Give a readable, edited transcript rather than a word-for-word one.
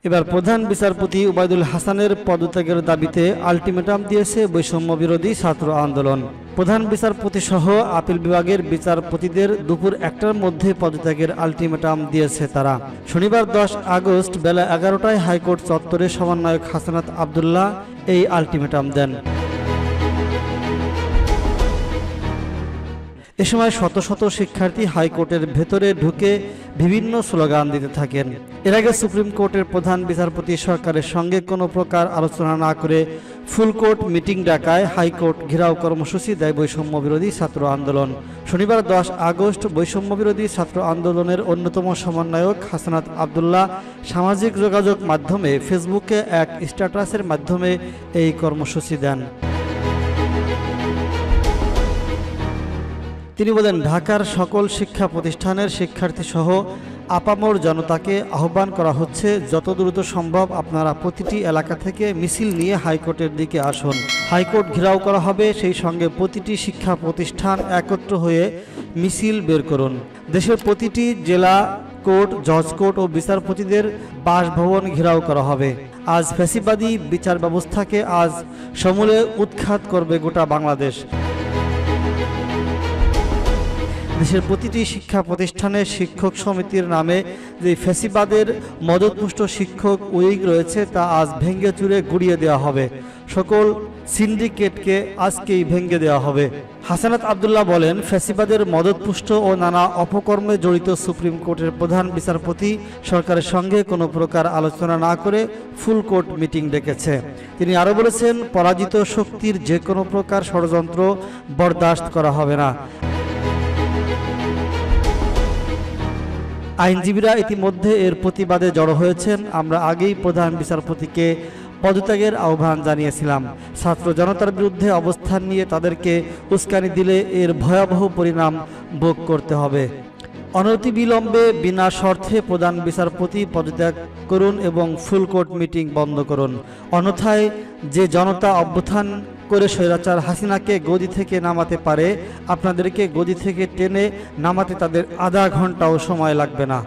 এবার প্রধান বিচারপতি ওবায়দুল হাসানের পদত্যাগের দাবিতে আলটিমেটাম দিয়েছে বৈষম্য বিরোধী ছাত্র আন্দোলন। প্রধান বিচারপতি সহ আপিল বিভাগের বিচারপতিদের দুপুর ১টার মধ্যে পদত্যাগের আলটিমেটাম দিয়েছে তারা। শনিবার ১০ আগস্ট বেলা ১১টায় হাইকোর্ট চত্বরে সমন্বয়ক হাসনাত আবদুল্লাহ এই আলটিমেটাম দেন। এ সময় শত শত শিক্ষার্থী হাইকোর্টের ভেতরে ঢুকে বিভিন্ন স্লোগান দিতে থাকেন। এর আগে সুপ্রিম কোর্টের প্রধান বিচারপতি সরকারের সঙ্গে কোনো প্রকার আলোচনা না করে ফুল কোর্ট মিটিং ডাকায় হাইকোর্ট ঘেরাও কর্মসূচি দেয় বৈষম্য বিরোধী ছাত্র আন্দোলন। শনিবার ১০ আগস্ট বৈষম্য বিরোধী ছাত্র আন্দোলনের অন্যতম সমন্বয়ক হাসনাত আবদুল্লাহ সামাজিক যোগাযোগ মাধ্যমে ফেসবুকে এক স্ট্যাটাসের মাধ্যমে এই কর্মসূচি দেন। তিনি বলেন, ঢাকার সকল শিক্ষা প্রতিষ্ঠানের শিক্ষার্থী সহ আপামর জনতাকে আহ্বান করা হচ্ছে, যত দ্রুত সম্ভব আপনারা প্রতিটি এলাকা থেকে মিছিল নিয়ে হাইকোর্টের দিকে আসুন। হাইকোর্ট ঘেরাও করা হবে, সেই সঙ্গে প্রতিটি শিক্ষা প্রতিষ্ঠান একত্র হয়ে মিছিল বের করুন। দেশের প্রতিটি জেলা কোর্ট, জজ কোর্ট ও বিচারপতিদের বাসভবন ঘেরাও করা হবে। আজ ফ্যাসিবাদী বিচার ব্যবস্থাকে আজ সমূলে উৎখাত করবে গোটা বাংলাদেশ। দেশের প্রতিটি শিক্ষা প্রতিষ্ঠানে শিক্ষক সমিতির নামে যে ফ্যাসিবাদের মদতপুষ্ট শিক্ষক উইং রয়েছে তা আজ ভেঙে চুরে গুড়িয়ে দেওয়া হবে। সকল সিন্ডিকেটকে আজকেই ভেঙে দেওয়া হবে। হাসনাত আবদুল্লাহ বলেন, ফ্যাসিবাদের মদতপুষ্ট ও নানা অপকর্মে জড়িত সুপ্রিম কোর্টের প্রধান বিচারপতি সরকারের সঙ্গে কোনো প্রকার আলোচনা না করে ফুল কোর্ট মিটিং ডেকেছে। তিনি আরও বলেছেন, পরাজিত শক্তির যে কোনো প্রকার ষড়যন্ত্র বরদাস্ত করা হবে না। আইনজীবীরা ইতিমধ্যে এর প্রতিবাদে জড়ো হয়েছেন। আমরা আগেই প্রধান বিচারপতিকে পদত্যাগের আহ্বান জানিয়েছিলাম। ছাত্র জনতার বিরুদ্ধে অবস্থান নিয়ে তাদেরকে উস্কানি দিলে এর ভয়াবহ পরিণাম ভোগ করতে হবে। অনতিবিলম্বে বিনা শর্তে প্রধান বিচারপতি পদত্যাগ করুন এবং ফুল কোর্ট মিটিং বন্ধ করুন। অন্যথায় যে জনতা অভ্যুত্থান করে স্বৈরাচার হাসিনাকে গদি থেকে নামাতে পারে, আপনাদেরকে গদি থেকে টেনে নামাতে তাদের আধা ঘন্টাও সময় লাগবে না।